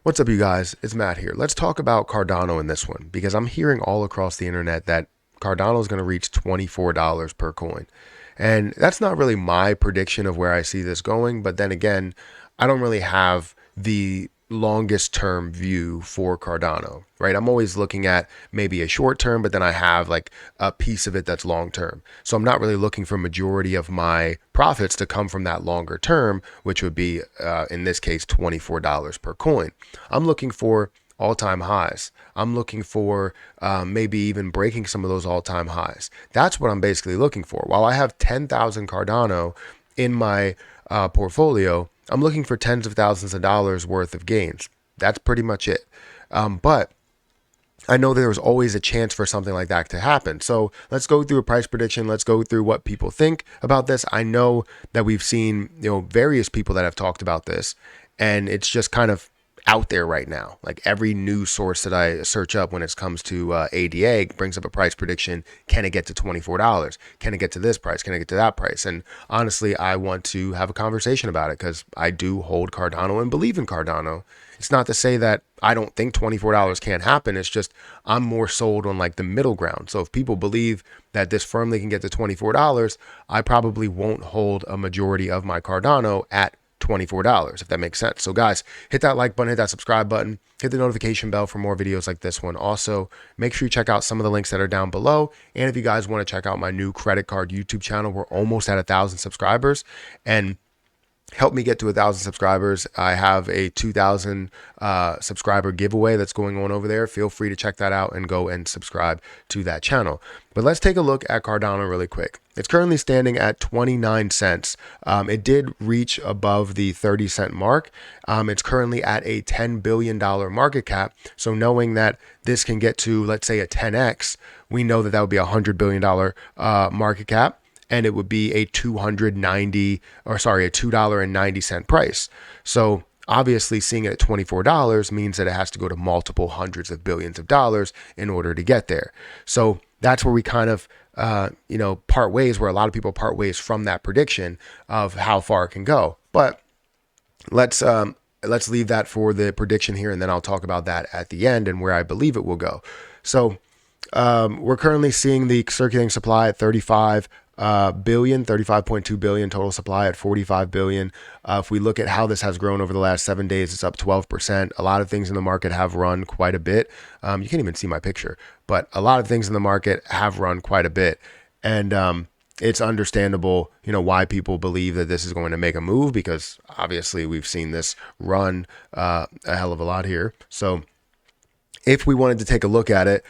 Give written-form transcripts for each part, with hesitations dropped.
What's up, you guys? It's Matt here. Let's talk about Cardano in this one because I'm hearing all across the internet that Cardano is going to reach $24 per coin. And that's not really my prediction of where I see this going. But then again, I don't really have the longest term view for Cardano, right? I'm always looking at maybe a short term, but then I have like a piece of it that's long term. So I'm not really looking for majority of my profits to come from that longer term, which would be in this case $24 per coin. I'm looking for all-time highs. I'm looking for maybe even breaking some of those all-time highs. That's what I'm basically looking for. While I have 10,000 Cardano in my portfolio, I'm looking for tens of thousands of dollars worth of gains. That's pretty much it. But I know there's always a chance for something like that to happen. So let's go through a price prediction. Let's go through what people think about this. I know that we've seen, various people that have talked about this, and it's just kind of out there right now. Like every news source that I search up when it comes to ADA brings up a price prediction. Can it get to $24? Can it get to this price? Can it get to that price? And honestly, I want to have a conversation about it because I do hold Cardano and believe in Cardano. It's not to say that I don't think $24 can't happen. It's just I'm more sold on like the middle ground. So if people believe that this firmly can get to $24, I probably won't hold a majority of my Cardano at $24, if that makes sense. So guys, hit that like button, hit that subscribe button, hit the notification bell for more videos like this one. Also, make sure you check out some of the links that are down below. And if you guys want to check out my new credit card YouTube channel, we're almost at 1,000 subscribers. And help me get to 1,000 subscribers. I have a 2,000 subscriber giveaway that's going on over there. Feel free to check that out and go and subscribe to that channel. But let's take a look at Cardano really quick. It's currently standing at 29 cents. It did reach above the 30-cent mark. It's currently at a $10 billion market cap. So knowing that this can get to, let's say, a 10x, we know that that would be a $100 billion market cap. And it would be a $2.90 price. So obviously seeing it at $24 means that it has to go to multiple hundreds of billions of dollars in order to get there. So that's where we kind of, part ways, where a lot of people part ways from that prediction of how far it can go. But let's leave that for the prediction here, and then I'll talk about that at the end and where I believe it will go. So we're currently seeing the circulating supply at 35.2 billion, total supply at 45 billion. If we look at how this has grown over the last 7 days, it's up 12%. A lot of things in the market have run quite a bit. You can't even see my picture, but a lot of things in the market have run quite a bit. And it's understandable, why people believe that this is going to make a move, because obviously we've seen this run a hell of a lot here. So if we wanted to take a look at it,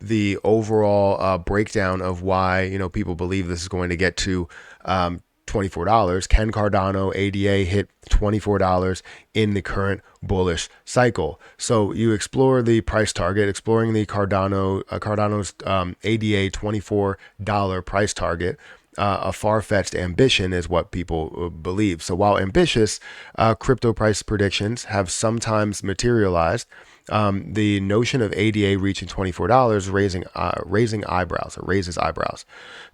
the overall breakdown of why people believe this is going to get to $24. Can Cardano ADA hit $24 in the current bullish cycle? So you explore the price target, exploring the Cardano's ADA $24 price target. A far-fetched ambition is what people believe. So while ambitious, crypto price predictions have sometimes materialized. The notion of ADA reaching $24 raises eyebrows.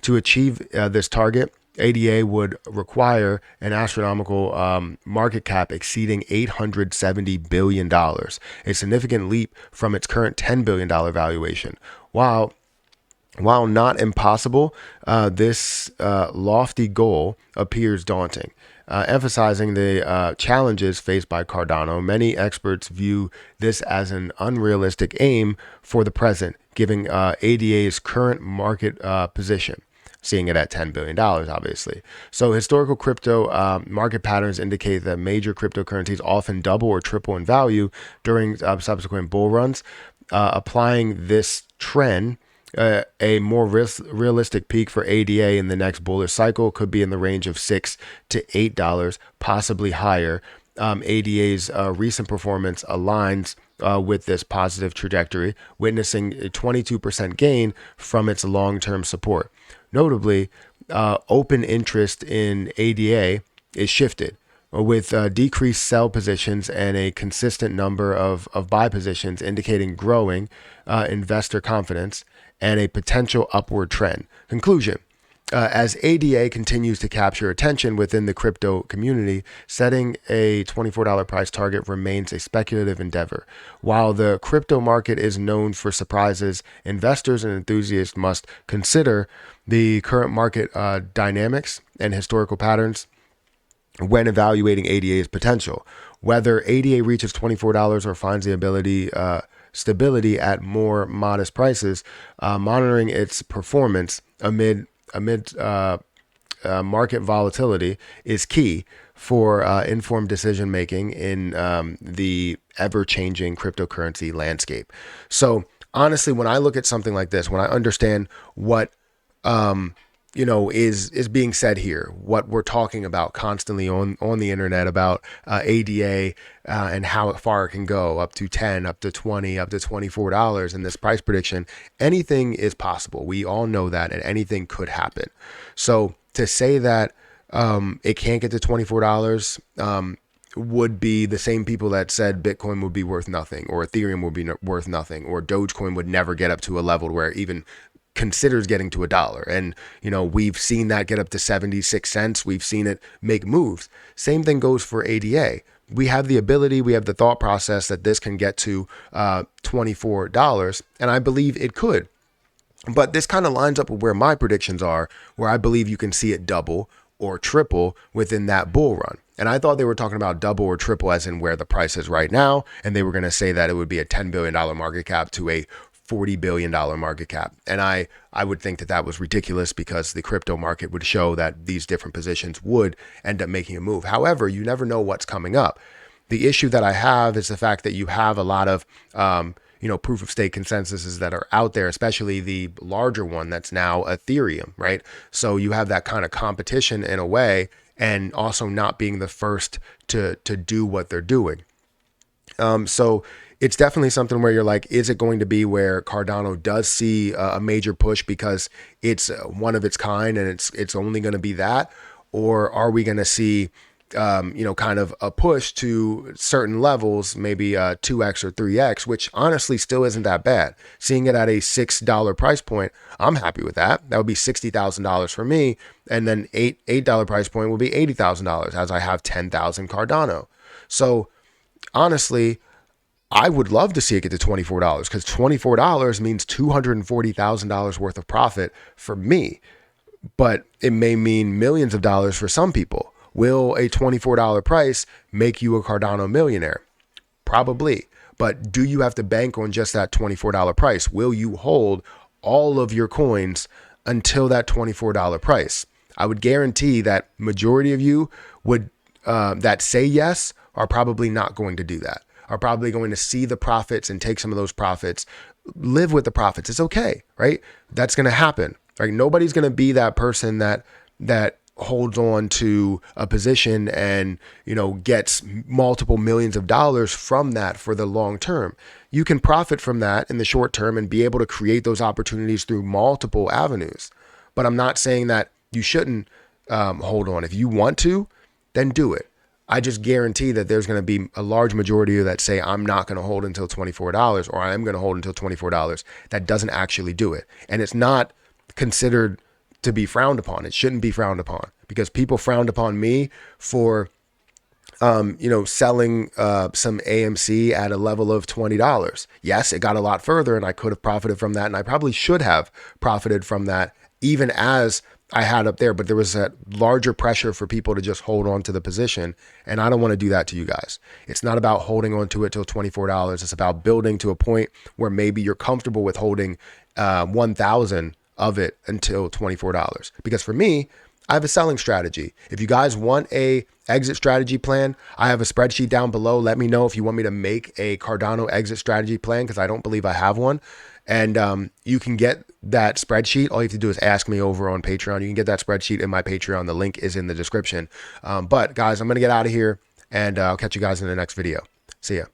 To achieve this target, ADA would require an astronomical market cap exceeding $870 billion, a significant leap from its current $10 billion valuation. While not impossible, this lofty goal appears daunting. Emphasizing the challenges faced by Cardano, many experts view this as an unrealistic aim for the present, given ADA's current market position, seeing it at $10 billion, obviously. So historical crypto market patterns indicate that major cryptocurrencies often double or triple in value during subsequent bull runs. Applying this trend, a more realistic peak for ADA in the next bullish cycle could be in the range of $6 to $8, possibly higher. ADA's recent performance aligns with this positive trajectory, witnessing a 22% gain from its long-term support. Notably, open interest in ADA is shifted, with decreased sell positions and a consistent number of buy positions, indicating growing investor confidence and a potential upward trend. Conclusion: As ADA continues to capture attention within the crypto community, setting a $24 price target remains a speculative endeavor. While the crypto market is known for surprises, investors and enthusiasts must consider the current market dynamics and historical patterns when evaluating ADA's potential. Whether ADA reaches $24 or finds the ability stability at more modest prices, monitoring its performance amid market volatility is key for informed decision making in the ever changing cryptocurrency landscape. So honestly, when I look at something like this, when I understand what is being said here, what we're talking about constantly on the internet about ADA and how far it can go, up to 10, up to 20, up to $24 in this price prediction. Anything is possible. We all know that, and anything could happen. So to say that it can't get to $24 would be the same people that said Bitcoin would be worth nothing, or Ethereum would be worth nothing, or Dogecoin would never get up to a level where it even considers getting to $1. And, we've seen that get up to 76 cents. We've seen it make moves. Same thing goes for ADA. We have the ability, we have the thought process that this can get to $24, and I believe it could. But this kind of lines up with where my predictions are, where I believe you can see it double or triple within that bull run. And I thought they were talking about double or triple as in where the price is right now. And they were going to say that it would be a $10 billion market cap to a $40 billion market cap. And I would think that that was ridiculous, because the crypto market would show that these different positions would end up making a move. However, you never know what's coming up. The issue that I have is the fact that you have a lot of, proof of stake consensuses that are out there, especially the larger one that's now Ethereum, right? So you have that kind of competition in a way, and also not being the first to do what they're doing. So it's definitely something where you're like, is it going to be where Cardano does see a major push because it's one of its kind and it's only going to be that? Or are we going to see, kind of a push to certain levels, maybe 2x or 3x, which honestly still isn't that bad. Seeing it at a $6 price point, I'm happy with that. That would be $60,000 for me. And then $8 price point will be $80,000, as I have 10,000 Cardano. So honestly, I would love to see it get to $24, because $24 means $240,000 worth of profit for me, but it may mean millions of dollars for some people. Will a $24 price make you a Cardano millionaire? Probably. But do you have to bank on just that $24 price? Will you hold all of your coins until that $24 price? I would guarantee that majority of you would that say yes are probably not going to do that, are probably going to see the profits and take some of those profits, live with the profits. It's okay, right? That's going to happen, right? Nobody's going to be that person that holds on to a position and, gets multiple millions of dollars from that for the long term. You can profit from that in the short term and be able to create those opportunities through multiple avenues. But I'm not saying that you shouldn't hold on. If you want to, then do it. I just guarantee that there's going to be a large majority of that say, I'm not going to hold until $24, or I am going to hold until $24, that doesn't actually do it. And it's not considered to be frowned upon. It shouldn't be frowned upon, because people frowned upon me for, selling some AMC at a level of $20. Yes, it got a lot further and I could have profited from that. And I probably should have profited from that even as I had up there, but there was that larger pressure for people to just hold on to the position. And I don't want to do that to you guys. It's not about holding on to it till $24. It's about building to a point where maybe you're comfortable with holding 1,000 of it until $24. Because for me, I have a selling strategy. If you guys want a exit strategy plan, I have a spreadsheet down below. Let me know if you want me to make a Cardano exit strategy plan, because I don't believe I have one. And you can get that spreadsheet. All you have to do is ask me over on Patreon. You can get that spreadsheet in my Patreon. The link is in the description. But guys, I'm going to get out of here, and I'll catch you guys in the next video. See ya.